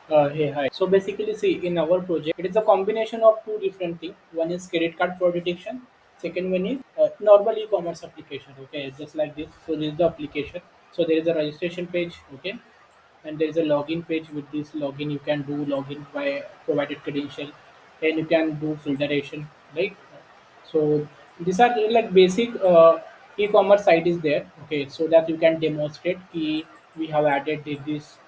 Hey, hi. So basically, see, in our project, it is a combination of two different things. One is credit card fraud detection. Second one is normal e-commerce application. Okay, just like this. So this is the application. So there is a registration page. Okay, and there is a login page. With this login, you can do login by provided credential, and you can do filtration, right? So these are like basic e-commerce site is there. Okay, so that you can demonstrate ki we have added this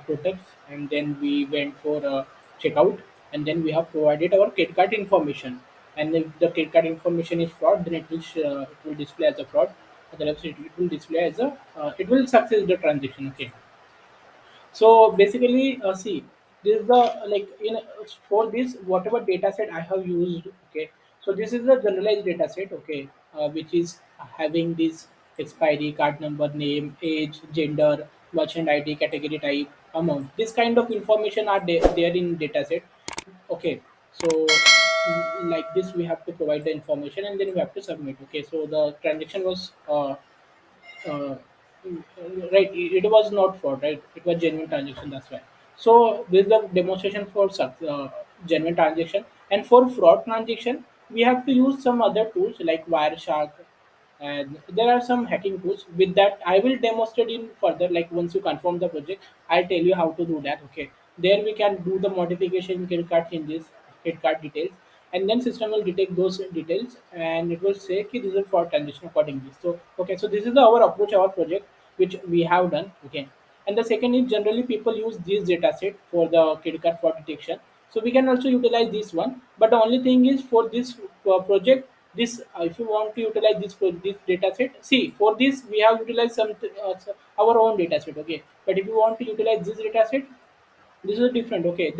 products, and then we went for checkout, and then we have provided our credit card information. And if the credit card information is fraud, then it will display as a fraud. Otherwise, it will display as a it will success the transaction. Okay, so basically, see, this is the like in for this whatever data set I have used. Okay, so this is the generalized data set. Okay, which is having this expiry, card number, name, age, gender, merchant ID, category type, amount. This kind of information are there in data set. Okay, so like this we have to provide the information and then we have to submit. Okay, so the transaction was uh, right, it was not fraud, right? It was genuine transaction, that's why. So this is the demonstration for genuine transaction. And for fraud transaction, we have to use some other tools like Wireshark, and there are some hacking tools. With that, I will demonstrate in further. Like once you confirm the project, I'll tell you how to do that. Okay, there we can do the modification in credit card changes, credit card details, and then system will detect those details and it will say okay, this is for transaction accordingly. So okay, so this is our approach, our project which we have done. Okay, and the second is generally people use this data set for the credit card fraud detection. So we can also utilize this one, but the only thing is for this project, this if you want to utilize this data set, see, for this we have utilized our own data set. Okay, but if you want to utilize this data set, this is different. Okay,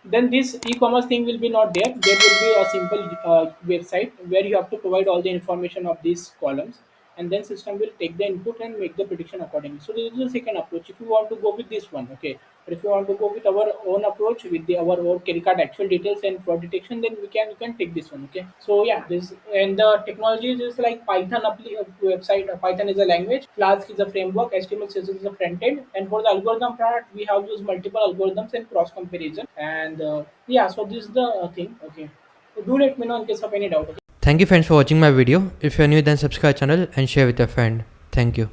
then this e-commerce thing will be not there. There will be a simple website where you have to provide all the information of these columns, and then system will take the input and make the prediction accordingly. So this is the second approach if you want to go with this one. Okay, but if you want to go with our own approach with our own credit card actual details and fraud detection, then you can take this one. Okay, so yeah, this and the technology is just like Python website. Python is a language, Flask is a framework, HTML CSS is a front end, and for the algorithm part, we have used multiple algorithms and cross comparison. And yeah, so this is the thing. Okay, so do let me know in case of any doubt. Okay? Thank you friends for watching my video. If you are new then subscribe channel and share with your friend. Thank you.